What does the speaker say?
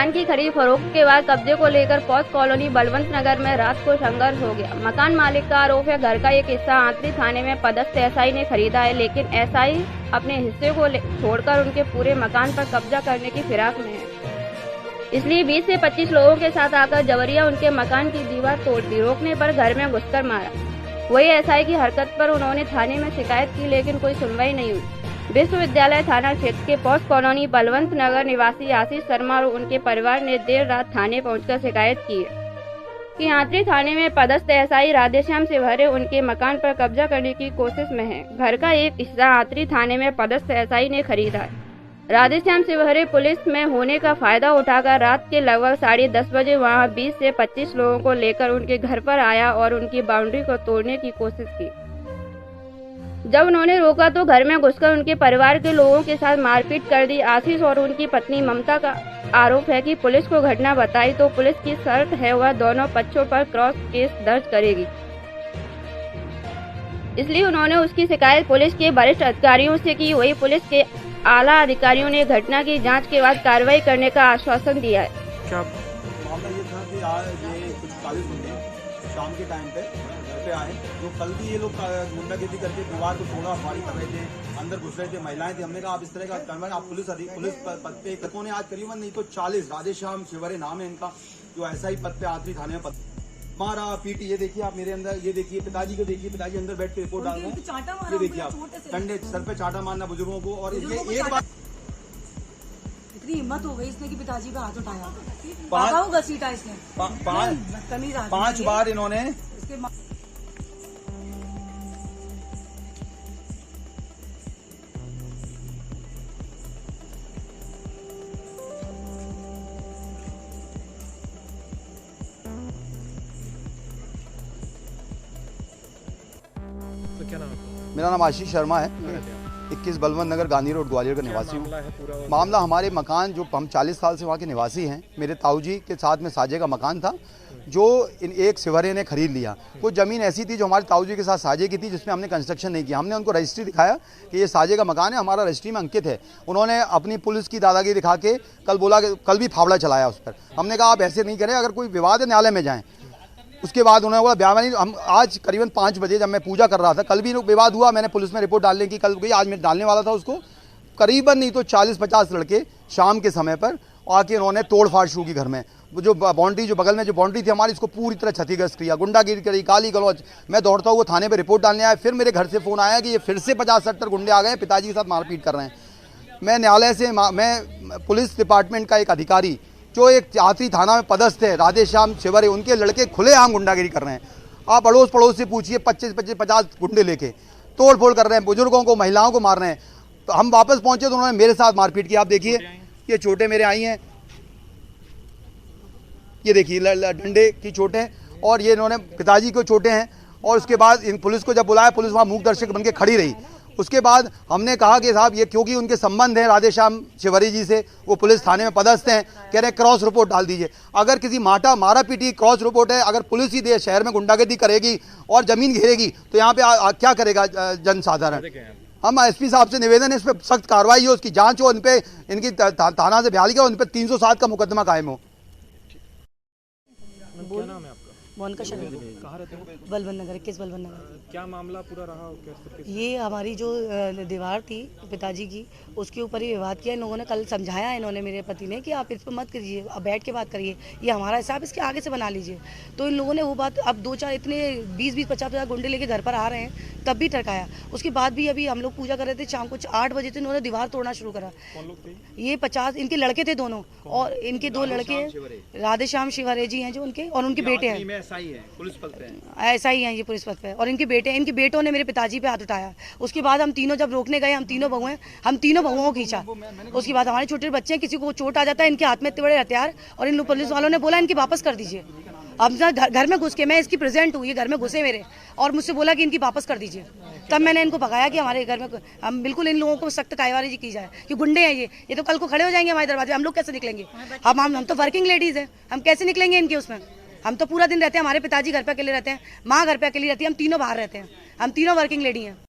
मकान की खरीद फरोख्त के बाद कब्जे को लेकर पॉस कॉलोनी बलवंत नगर में रात को संघर्ष हो गया। मकान मालिक का आरोप है घर का एक हिस्सा आंतरी थाने में पदस्थ एसआई ने खरीदा है, लेकिन एसआई अपने हिस्से को छोड़कर उनके पूरे मकान पर कब्जा करने की फिराक में है। इसलिए 20 से 25 लोगों के साथ आकर जबरिया उनके मकान की दीवार तोड़ दी। रोकने पर घर में घुसकर मारा। वही एसआई की हरकत पर उन्होंने थाने में शिकायत की, लेकिन कोई सुनवाई नहीं हुई। विश्वविद्यालय थाना क्षेत्र के पॉस कॉलोनी बलवंत नगर निवासी आशीष शर्मा और उनके परिवार ने देर रात थाने पहुंचकर शिकायत की है कि आंतरी थाने में पदस्थ एसआई राधेश्याम शिवहरे उनके मकान पर कब्जा करने की कोशिश में है। घर का एक हिस्सा आंतरी थाने में पदस्थ एसआई ने खरीदा है। राधेश्याम शिवहरे पुलिस में होने का फायदा उठाकर रात के लगभग 10:30 बजे वहां 20 से 25 लोगों को लेकर उनके घर पर आया और उनकी बाउंड्री को तोड़ने की कोशिश की। जब उन्होंने रोका तो घर में घुसकर उनके परिवार के लोगों के साथ मारपीट कर दी। आशीष और उनकी पत्नी ममता का आरोप है कि पुलिस को घटना बताई तो पुलिस की शर्त है वह दोनों पक्षों पर क्रॉस केस दर्ज करेगी, इसलिए उन्होंने उसकी शिकायत पुलिस के वरिष्ठ अधिकारियों से की। वही पुलिस के आला अधिकारियों ने घटना की जांच के बाद कार्रवाई करने का आश्वासन दिया है। क्या मामला ये था कि आज ये कुछ 40 बंदे शाम के टाइम पे घर पे आए, जो कल भी ये लोग गुंडागर्दी करके दीवार को तोड़ा फाड़ी कर रहे थे, अंदर घुस रहे थे, महिलाएं थी। हमने कहा आप इस तरह का करवाएं, आप पुलिस पद पे कतों ने आज करीबन नहीं तो 40 राधेश्याम शिवहरे नाम है इनका, जो ऐसा ही पद पे आंतरी थाने में मारा पीटी। ये देखिए आप मेरे अंदर, ये देखिए पिताजी को देखिए, पिताजी अंदर बैठ के रिपोर्ट डाल रहे हैं। ये देखिए आप डंडे सर पे चाटा मारना बुजुर्गों को। और ये एक बात इतनी हिम्मत हो गई इसने कि पिताजी पे हाथ उठाया, घसीटा इसने 5 बार इन्होंने तो क्या नाम है? मेरा नाम आशीष शर्मा है। 21 बलवंत नगर गांधी रोड ग्वालियर का निवासी हूँ। मामला हमारे मकान जो हम 40 साल से वहाँ के निवासी हैं, मेरे ताऊजी के साथ में साझे का मकान था जो एक शिवहरे ने खरीद लिया। वो ज़मीन ऐसी थी जो हमारे ताऊजी के साथ साझे की थी, जिसमें हमने कंस्ट्रक्शन नहीं किया। हमने उनको रजिस्ट्री दिखाया कि ये साझे का मकान है, हमारा रजिस्ट्री में अंकित है। उन्होंने अपनी पुलिस की दादागिरी दिखा के कल बोला कि कल भी फावड़ा चलाया उस पर। हमने कहा आप ऐसे नहीं करें, अगर कोई विवाद है न्यायालय में जाएँ। उसके बाद उन्होंने बोला ब्याह नहीं। हम आज करीबन 5 बजे जब मैं पूजा कर रहा था, कल भी विवाद हुआ, मैंने पुलिस में रिपोर्ट डालने की कल गई, आज मैं डालने वाला था उसको। करीबन नहीं तो 40-50 लड़के शाम के समय पर आके उन्होंने तोड़फाड़ शुरू की घर में। जो बाउंड्री, जो बगल में जो बाउंड्री थी हमारी, इसको पूरी तरह क्षतिग्रस्त किया, गुंडागिरी करी, गाली गलौज। मैं दौड़ता हुआ थाने पर रिपोर्ट डालने आया। फिर मेरे घर से फ़ोन आया कि ये फिर से 50-70 गुंडे आ गए, पिताजी के साथ मारपीट कर रहे हैं। मैं न्यायालय से मैं पुलिस डिपार्टमेंट का एक अधिकारी जो एक आंतरी थाना में पदस्थ है राधेश्याम शिवहरे, उनके लड़के खुलेआम गुंडागिरी कर रहे हैं। आप अड़ोस पड़ोस से पूछिए, 25-50 गुंडे लेके तोड़ फोड़ कर रहे हैं, बुजुर्गों को महिलाओं को मार रहे हैं। तो हम वापस पहुंचे तो उन्होंने मेरे साथ मारपीट की। आप देखिए ये चोटें मेरे आई हैं, ये देखिए डंडे की चोटें, और ये इन्होंने पिताजी को चोटें हैं। और उसके बाद इन पुलिस को जब बुलाया, पुलिस वहाँ मूक दर्शक बन के खड़ी रही। उसके बाद हमने कहा कि साहब ये क्योंकि उनके संबंध है राधेश्याम शिवहरे जी से, वो पुलिस थाने में पदस्थ हैं, कह रहे हैं क्रॉस रिपोर्ट डाल दीजिए। अगर किसी मारा पीटी क्रॉस रिपोर्ट है, अगर पुलिस ही दे शहर में गुंडागर्दी करेगी और जमीन घेरेगी तो यहाँ पे क्या करेगा जनसाधारण। हम एसपी साहब से निवेदन है, इस पर सख्त कार्रवाई हो, उसकी जाँच हो, इन पे इनकी थाना से बहाली हो, इन पर 307 का मुकदमा कायम हो। क्या नाम है आपका? मोनिका शर्मा। कहाँ रहते हो? बलवंत नगर, 21 बलवंत नगर। क्या मामला पूरा रहा? ये हमारी जो दीवार थी पिताजी की, उसके ऊपर ही विवाद किया। इन लोगों ने कल समझाया, इन्होंने मेरे पति ने कि आप इस पर मत करिए, अब बैठ के बात करिए, ये हमारा हिसाब इसके आगे से बना लीजिए। तो इन लोगों ने वो बात, अब 2-4 इतने 20-50 गुंडे लेके घर पर आ रहे हैं, तब भी टरकाया। उसके बाद भी अभी हम लोग पूजा कर रहे थे, शाम को 8 बजे तो इन्होंने दीवार तोड़ना शुरू करा। कौन लोग थे? ये 50 इनके लड़के थे दोनों, और इनके 2 लड़के राधेश्याम शिवहरे जी हैं जो उनके, और उनके बेटे हैं ऐसा ही है, ये पुलिस पद पे। और इनके बेटों ने मेरे पिताजी पे हाथ उठाया। उसके बाद हम तीनों जब रोकने गए, हम तीनों बहुएं, हम तीनों बहुओं को खींचा। उसके बाद हमारे छोटे बच्चे हैं, किसी को चोट आ जाता है, इनके हाथ में इतने बड़े हथियार, और इन पुलिस वालों ने बोला इनकी वापस कर दीजिए। अब घर में घुस के, मैं इसकी प्रेजेंट हूँ, ये घर में घुसे मेरे, और मुझसे बोला कि इनकी वापस कर दीजिए। तब मैंने इनको भगाया कि हमारे घर में हम बिल्कुल इन लोगों को सख्त कार्रवाई की जाए, कि गुंडे हैं ये तो कल को खड़े हो जाएंगे हमारे दरवाजे, हम लोग कैसे निकलेंगे? हम तो वर्किंग लेडीज हैं, हम कैसे निकलेंगे इनके उसमें? हम तो पूरा दिन रहते हैं, हमारे पिताजी घर पे अकेले रहते हैं, माँ घर पे अकेली रहती है, हम तीनों बाहर रहते हैं, हम तीनों वर्किंग लेडी हैं।